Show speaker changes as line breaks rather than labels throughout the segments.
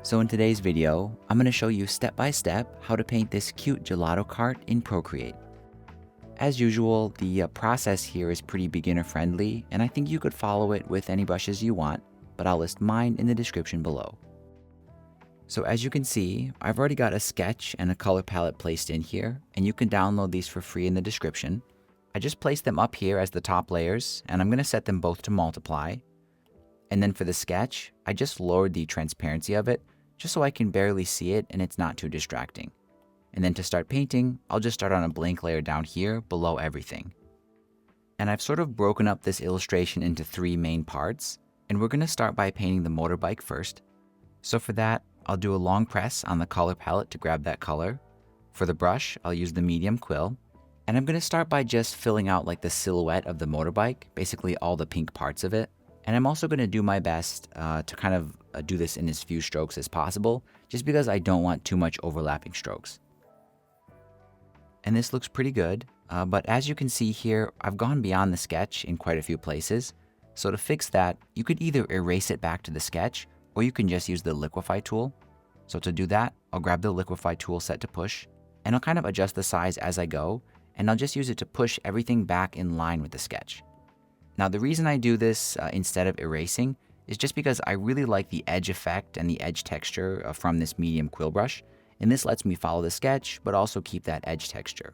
So in today's video, I'm going to show you step by step how to paint this cute gelato cart in Procreate. As usual, the process here is pretty beginner friendly, and I think you could follow it with any brushes you want, but I'll list mine in the description below. So as you can see, I've already got a sketch and a color palette placed in here, and you can download these for free in the description. I just placed them up here as the top layers, and I'm going to set them both to multiply. And then for the sketch, I just lowered the transparency of it, just so I can barely see it and it's not too distracting. And then to start painting, I'll just start on a blank layer down here below everything. And I've sort of broken up this illustration into three main parts, and we're going to start by painting the motorbike first. So for that, I'll do a long press on the color palette to grab that color. For the brush, I'll use the medium quill. And I'm going to start by just filling out like the silhouette of the motorbike, basically all the pink parts of it. And I'm also going to do my best to kind of do this in as few strokes as possible, just because I don't want too much overlapping strokes. And this looks pretty good, but as you can see here, I've gone beyond the sketch in quite a few places. So to fix that, you could either erase it back to the sketch, or you can just use the liquify tool. So to do that, I'll grab the liquify tool set to push, and I'll kind of adjust the size as I go, and I'll just use it to push everything back in line with the sketch. Now the reason I do this instead of erasing is just because I really like the edge effect and the edge texture from this medium quill brush, and this lets me follow the sketch but also keep that edge texture.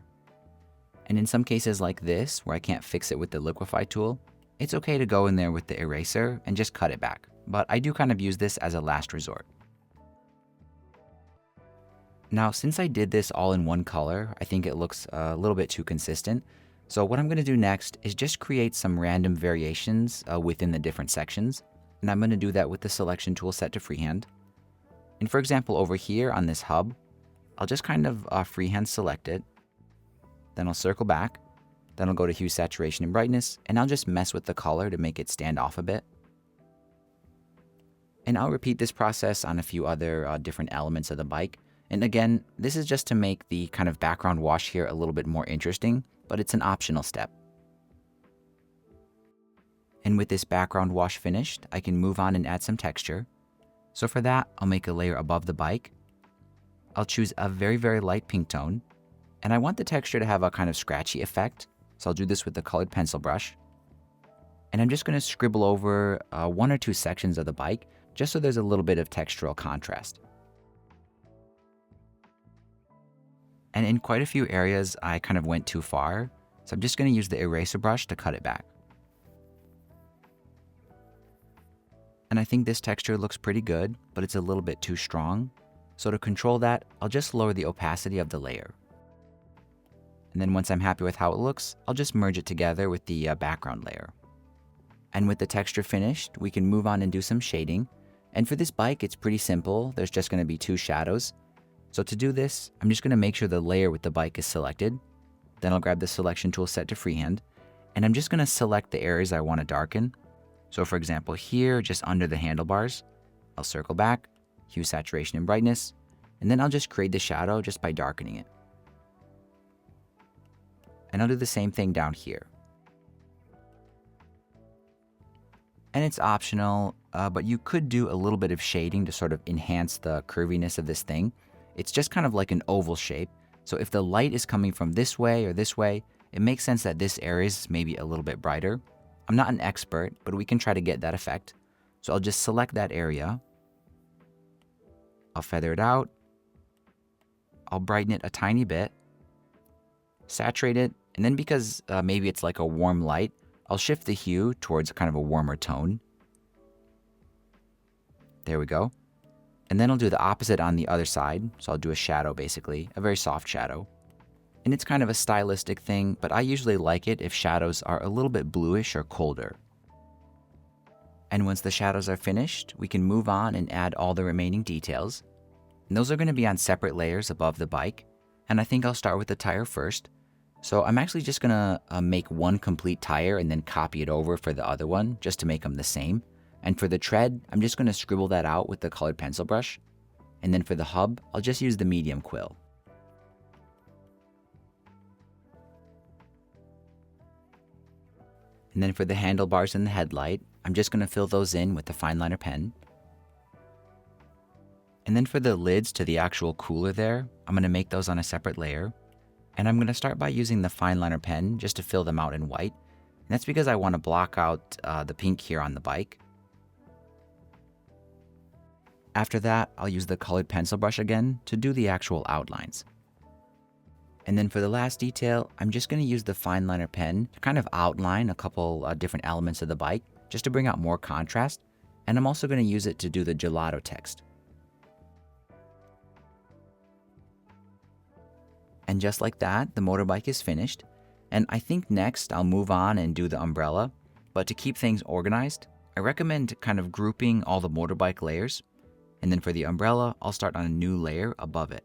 And in some cases like this, where I can't fix it with the liquify tool, it's okay to go in there with the eraser and just cut it back, but I do kind of use this as a last resort. Now since I did this all in one color, I think it looks a little bit too consistent. So what I'm going to do next is just create some random variations within the different sections. And I'm going to do that with the selection tool set to freehand. And for example, over here on this hub, I'll just kind of freehand select it. Then I'll circle back. Then I'll go to hue, saturation, and brightness. And I'll just mess with the color to make it stand off a bit. And I'll repeat this process on a few other different elements of the bike. And again, this is just to make the kind of background wash here a little bit more interesting, but it's an optional step. And with this background wash finished, I can move on and add some texture. So for that, I'll make a layer above the bike. I'll choose a very, very light pink tone. And I want the texture to have a kind of scratchy effect. So I'll do this with the colored pencil brush. And I'm just going to scribble over one or two sections of the bike, just so there's a little bit of textural contrast. And in quite a few areas, I kind of went too far. So I'm just going to use the eraser brush to cut it back. And I think this texture looks pretty good, but it's a little bit too strong. So to control that, I'll just lower the opacity of the layer. And then once I'm happy with how it looks, I'll just merge it together with the background layer. And with the texture finished, we can move on and do some shading. And for this bike, it's pretty simple. There's just going to be two shadows. So to do this, I'm just going to make sure the layer with the bike is selected. Then I'll grab the selection tool set to freehand. And I'm just going to select the areas I want to darken. So for example, here, just under the handlebars, I'll circle back, hue, saturation, and brightness. And then I'll just create the shadow just by darkening it. And I'll do the same thing down here. And it's optional, but you could do a little bit of shading to sort of enhance the curviness of this thing. It's just kind of like an oval shape. So if the light is coming from this way or this way, it makes sense that this area is maybe a little bit brighter. I'm not an expert, but we can try to get that effect. So I'll just select that area. I'll feather it out. I'll brighten it a tiny bit. Saturate it. And then because maybe it's like a warm light, I'll shift the hue towards kind of a warmer tone. There we go. And then I'll do the opposite on the other side. So I'll do a shadow, basically, a very soft shadow. And it's kind of a stylistic thing, but I usually like it if shadows are a little bit bluish or colder. And once the shadows are finished, we can move on and add all the remaining details. And those are going to be on separate layers above the bike. And I think I'll start with the tire first. So I'm actually just going to make one complete tire and then copy it over for the other one, just to make them the same. And for the tread, I'm just going to scribble that out with the colored pencil brush. And then for the hub, I'll just use the medium quill. And then for the handlebars and the headlight, I'm just going to fill those in with the fine liner pen. And then for the lids to the actual cooler there, I'm going to make those on a separate layer. And I'm going to start by using the fine liner pen just to fill them out in white. And that's because I want to block out the pink here on the bike. After that, I'll use the colored pencil brush again to do the actual outlines. And then for the last detail, I'm just going to use the fine liner pen to kind of outline a couple different elements of the bike just to bring out more contrast. And I'm also going to use it to do the gelato text. And just like that, the motorbike is finished. And I think next I'll move on and do the umbrella. But to keep things organized, I recommend kind of grouping all the motorbike layers. And then for the umbrella, I'll start on a new layer above it.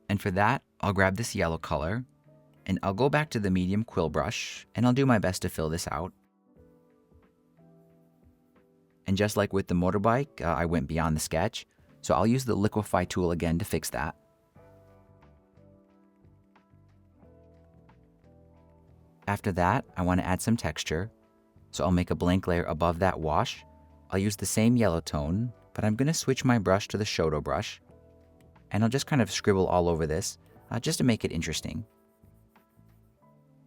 And for that, I'll grab this yellow color, and I'll go back to the medium quill brush, and I'll do my best to fill this out. And just like with the motorbike, I went beyond the sketch, so I'll use the liquify tool again to fix that. After that, I want to add some texture, so I'll make a blank layer above that wash. I'll use the same yellow tone, but I'm going to switch my brush to the Shoto brush, and I'll just kind of scribble all over this, just to make it interesting.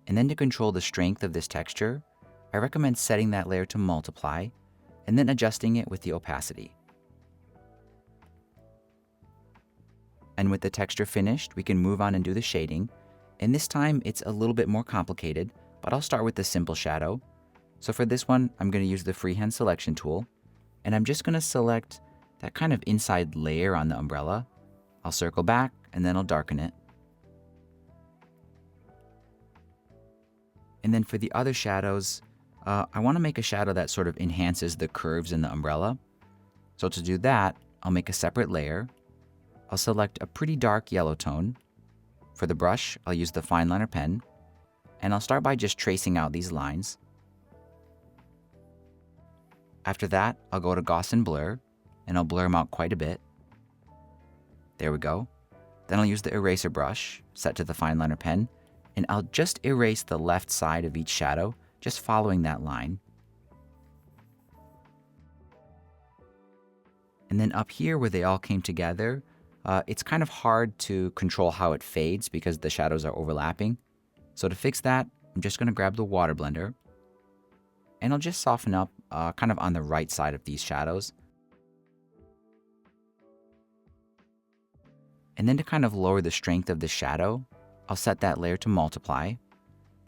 And then to control the strength of this texture, I recommend setting that layer to multiply, and then adjusting it with the opacity. And with the texture finished, we can move on and do the shading, and this time it's a little bit more complicated, but I'll start with the simple shadow. So for this one, I'm going to use the freehand selection tool, and I'm just going to select that kind of inside layer on the umbrella. I'll circle back, and then I'll darken it. And then for the other shadows, I want to make a shadow that sort of enhances the curves in the umbrella. So to do that, I'll make a separate layer. I'll select a pretty dark yellow tone. For the brush, I'll use the fine liner pen, and I'll start by just tracing out these lines. After that, I'll go to Gaussian blur, and I'll blur them out quite a bit. There we go. Then I'll use the eraser brush, set to the fine liner pen, and I'll just erase the left side of each shadow, just following that line. And then up here where they all came together, it's kind of hard to control how it fades because the shadows are overlapping. So to fix that, I'm just going to grab the water blender, and I'll just soften up kind of on the right side of these shadows. And then to kind of lower the strength of the shadow, I'll set that layer to multiply.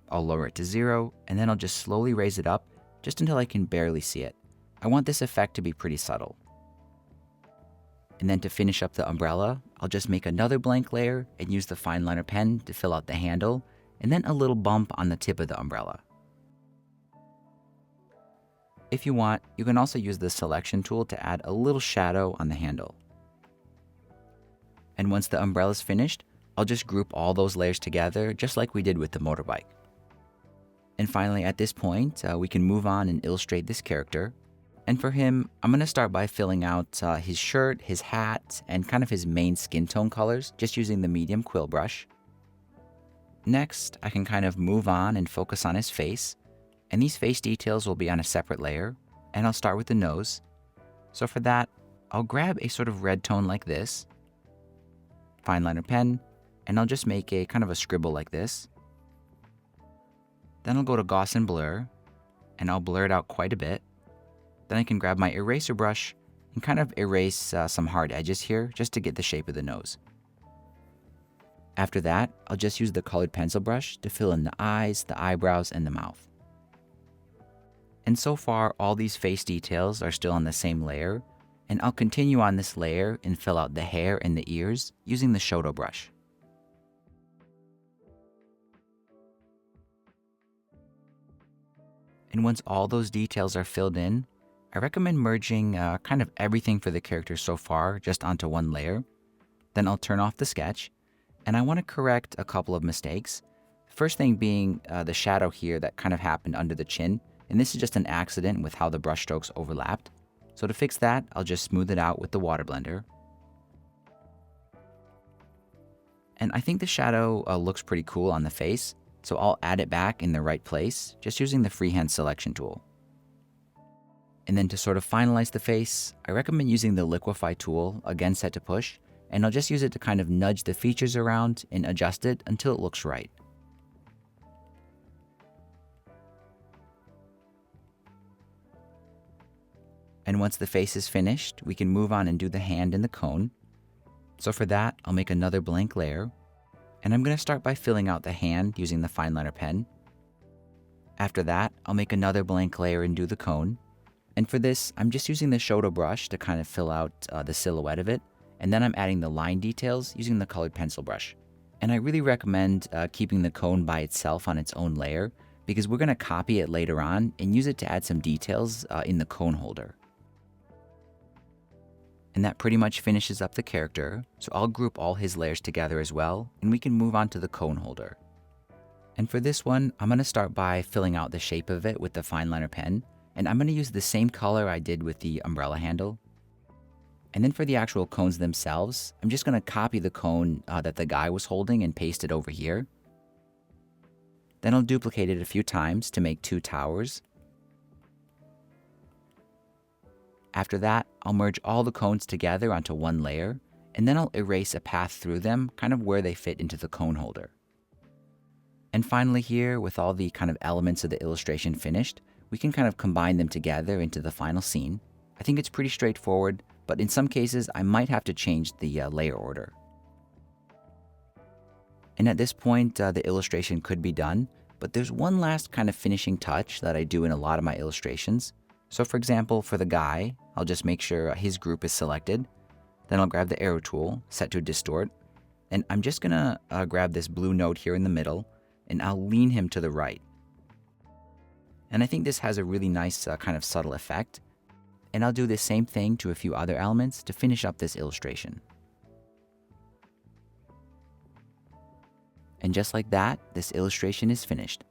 I'll lower it to 0, and then I'll just slowly raise it up just until I can barely see it. I want this effect to be pretty subtle. And then to finish up the umbrella, I'll just make another blank layer and use the fine liner pen to fill out the handle, and then a little bump on the tip of the umbrella. If you want, you can also use the selection tool to add a little shadow on the handle. And once the umbrella is finished, I'll just group all those layers together just like we did with the motorbike. And finally, at this point, we can move on and illustrate this character. And for him, I'm going to start by filling out his shirt, his hat, and kind of his main skin tone colors, just using the medium quill brush. Next, I can kind of move on and focus on his face. And these face details will be on a separate layer. And I'll start with the nose. So for that, I'll grab a sort of red tone like this, fine liner pen, and I'll just make a kind of a scribble like this. Then I'll go to Gaussian blur, and I'll blur it out quite a bit. Then I can grab my eraser brush and kind of erase some hard edges here just to get the shape of the nose. After that, I'll just use the colored pencil brush to fill in the eyes, the eyebrows, and the mouth. And so far, all these face details are still on the same layer, and I'll continue on this layer and fill out the hair and the ears using the Shoto brush. And once all those details are filled in, I recommend merging kind of everything for the character so far just onto one layer. Then I'll turn off the sketch, and I want to correct a couple of mistakes. First thing being the shadow here that kind of happened under the chin, and this is just an accident with how the brush strokes overlapped. So to fix that, I'll just smooth it out with the water blender. And I think the shadow looks pretty cool on the face, so I'll add it back in the right place, just using the freehand selection tool. And then to sort of finalize the face, I recommend using the liquify tool, again set to push, and I'll just use it to kind of nudge the features around and adjust it until it looks right. And once the face is finished, we can move on and do the hand and the cone. So for that, I'll make another blank layer, and I'm going to start by filling out the hand using the fine liner pen. After that, I'll make another blank layer and do the cone. And for this, I'm just using the shoulder brush to kind of fill out the silhouette of it, and then I'm adding the line details using the colored pencil brush. And I really recommend keeping the cone by itself on its own layer, because we're going to copy it later on and use it to add some details in the cone holder. And that pretty much finishes up the character, so I'll group all his layers together as well, and we can move on to the cone holder. And for this one, I'm going to start by filling out the shape of it with the fine liner pen, and I'm going to use the same color I did with the umbrella handle. And then for the actual cones themselves, I'm just going to copy the cone that the guy was holding and paste it over here. Then I'll duplicate it a few times to make 2 towers. After that, I'll merge all the cones together onto one layer, and then I'll erase a path through them, kind of where they fit into the cone holder. And finally here, with all the kind of elements of the illustration finished, we can kind of combine them together into the final scene. I think it's pretty straightforward, but in some cases, I might have to change the layer order. And at this point, the illustration could be done, but there's one last kind of finishing touch that I do in a lot of my illustrations. So for example, for the guy, I'll just make sure his group is selected. Then I'll grab the arrow tool, set to distort, and I'm just gonna grab this blue node here in the middle, and I'll lean him to the right. And I think this has a really nice kind of subtle effect. And I'll do the same thing to a few other elements to finish up this illustration. And just like that, this illustration is finished.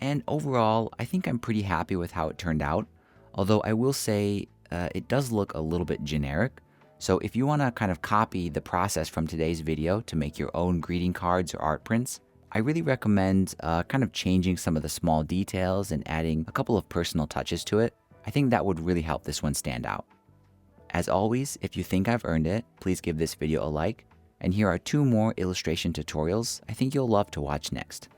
And overall, I think I'm pretty happy with how it turned out, although I will say it does look a little bit generic. So if you want to kind of copy the process from today's video to make your own greeting cards or art prints, I really recommend kind of changing some of the small details and adding a couple of personal touches to it. I think that would really help this one stand out. As always, if you think I've earned it, please give this video a like. And here are 2 more illustration tutorials I think you'll love to watch next.